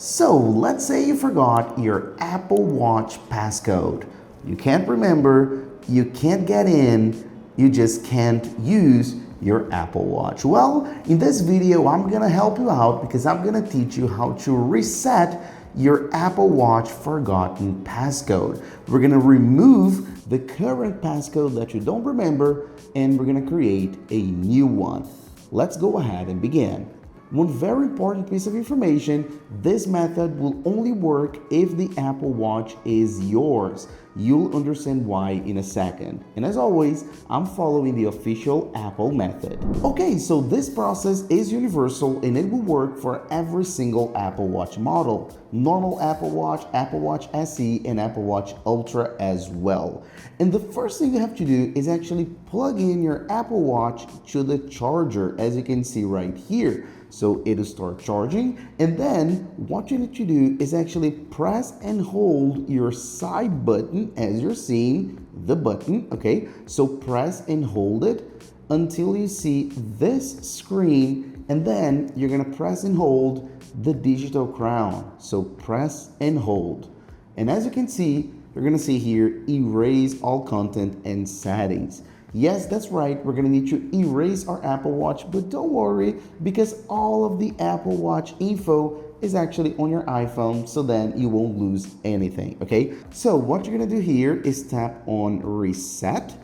So let's say you forgot your Apple Watch passcode. You can't remember, you can't get in, you just can't use your Apple Watch. Well, in this video, I'm gonna help you out because I'm gonna teach you how to reset your Apple Watch forgotten passcode. We're gonna remove the current passcode that you don't remember and we're gonna create a new one. Let's go ahead and begin. One very important piece of information, this method will only work if the Apple Watch is yours. You'll understand why in a second. And as always, I'm following the official Apple method. Okay, so this process is universal and it will work for every single Apple Watch model. Normal Apple Watch SE, and Apple Watch Ultra as well. And the first thing you have to do is actually plug in your Apple Watch to the charger, as you can see right here. So it'll start charging, and then what you need to do is actually press and hold your side button as you're seeing the button, okay? So press and hold it until you see this screen, and then you're gonna press and hold the digital crown. So press and hold. And as you can see, you're gonna see here, erase all content and settings. Yes, that's right, we're gonna need to erase our Apple Watch, but don't worry because all of the Apple Watch info is actually on your iPhone, so then you won't lose anything, okay? So what you're gonna do here is tap on reset,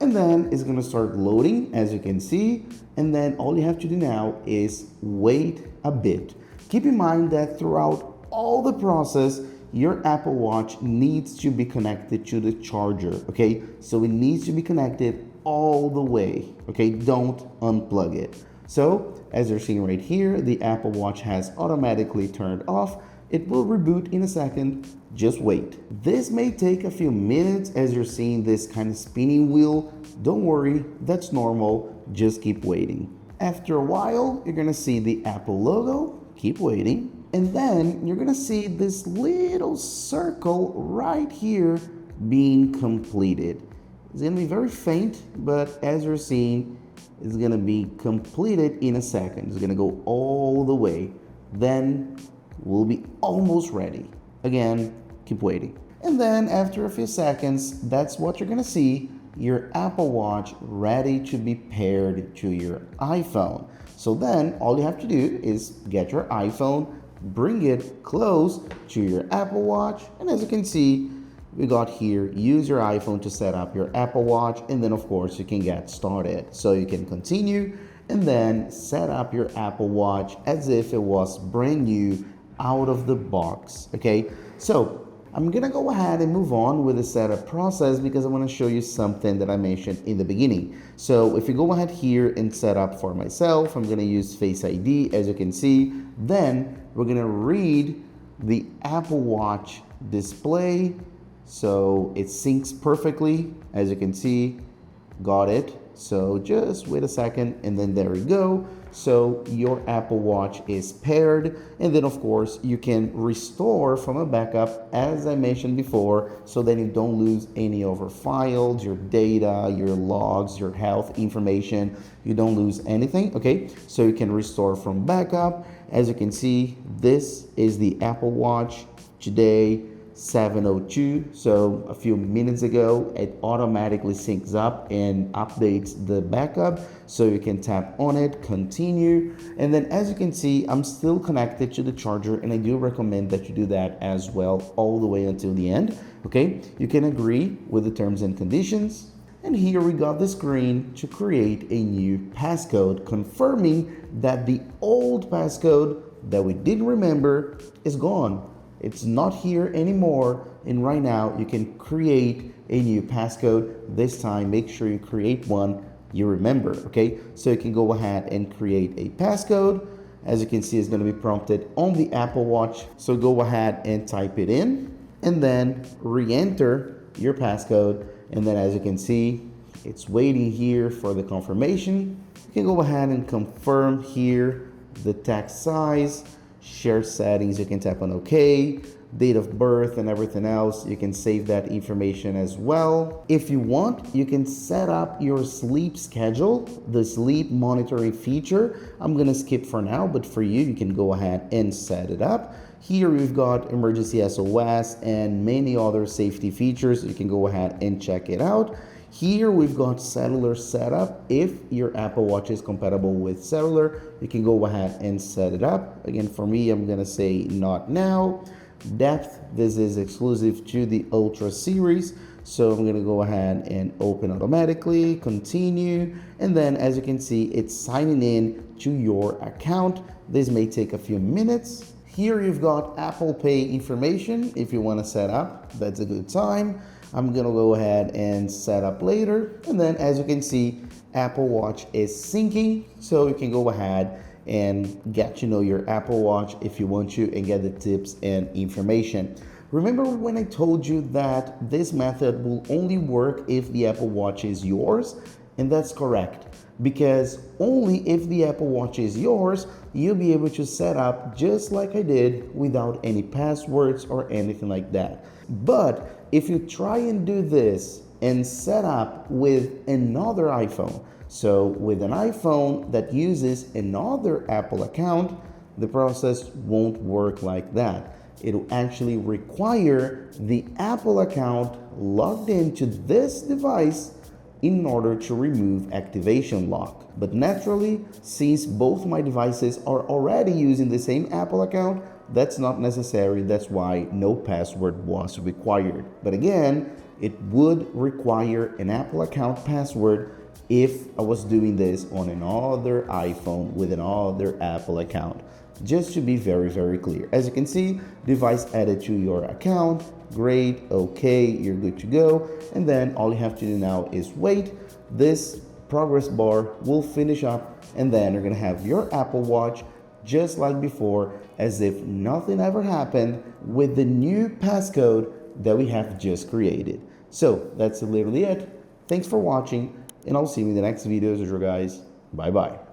and then it's gonna start loading, as you can see, and then all you have to do now is wait a bit. Keep in mind that throughout all the process, your Apple Watch needs to be connected to the charger, okay? So it needs to be connected all the way, okay? Don't unplug it. So as you're seeing right here, the Apple Watch has automatically turned off. It will reboot in a second, just wait. This may take a few minutes as you're seeing this kind of spinning wheel. Don't worry, that's normal, just keep waiting. After a while, you're gonna see the Apple logo, keep waiting. And then you're gonna see this little circle right here being completed. It's gonna be very faint, but as you're seeing, it's gonna be completed in a second. It's gonna go all the way. Then we'll be almost ready. Again, keep waiting. And then after a few seconds, that's what you're gonna see, your Apple Watch ready to be paired to your iPhone. So then all you have to do is get your iPhone, bring it close to your Apple Watch, and as you can see, we got here, use your iPhone to set up your Apple Watch, and then of course you can get started. So you can continue and then set up your Apple Watch as if it was brand new out of the box, okay? So I'm gonna go ahead and move on with the setup process because I wanna show you something that I mentioned in the beginning. So if you go ahead here and set up for myself, I'm gonna use Face ID, as you can see. Then we're gonna read the Apple Watch display. So it syncs perfectly, as you can see, got it. So just wait a second and then there we go. So your Apple Watch is paired, and then of course you can restore from a backup as I mentioned before, so that you don't lose any of your files, your data, your logs, your health information. You don't lose anything, okay? So you can restore from backup. As you can see, this is the Apple Watch today, 7:02. So a few minutes ago, it automatically syncs up and updates the backup. So you can tap on it, continue. And then as you can see, I'm still connected to the charger, and I do recommend that you do that as well all the way until the end, okay? You can agree with the terms and conditions. And here we got the screen to create a new passcode, confirming that the old passcode that we didn't remember is gone. It's not here anymore, and right now you can create a new passcode. This time, make sure you create one you remember, okay? So you can go ahead and create a passcode. As you can see, it's gonna be prompted on the Apple Watch. So go ahead and type it in, and then re-enter your passcode. And then as you can see, it's waiting here for the confirmation. You can go ahead and confirm here the text size, share settings, you can tap on OK, date of birth and everything else. You can save that information as well. If you want, you can set up your sleep schedule, the sleep monitoring feature. I'm gonna skip for now, but for you, you can go ahead and set it up. Here we've got emergency SOS and many other safety features. You can go ahead and check it out. Here we've got cellular setup. If your Apple Watch is compatible with cellular, you can go ahead and set it up. Again, for me, I'm gonna say not now. Depth, this is exclusive to the Ultra series. So I'm gonna go ahead and open automatically, continue, and then as you can see, it's signing in to your account. This may take a few minutes. Here you've got Apple Pay information. If you wanna set up, that's a good time. I'm gonna go ahead and set up later. And then as you can see, Apple Watch is syncing. So you can go ahead and get to know your Apple Watch if you want to and get the tips and information. Remember when I told you that this method will only work if the Apple Watch is yours? And that's correct, because only if the Apple Watch is yours, you'll be able to set up just like I did without any passwords or anything like that. But if you try and do this and set up with another iPhone, so with an iPhone that uses another Apple account, the process won't work like that. It'll actually require the Apple account logged into this device in order to remove activation lock. But naturally, since both my devices are already using the same Apple account, that's not necessary. That's why no password was required. But again, it would require an Apple account password if I was doing this on another iPhone with another Apple account. Just to be very, very clear. As you can see, device added to your account. Great, okay, you're good to go. And then all you have to do now is wait. This progress bar will finish up, and then you're gonna have your Apple Watch just like before, as if nothing ever happened with the new passcode that we have just created. So that's literally it. Thanks for watching, and I'll see you in the next videos, guys. Bye bye.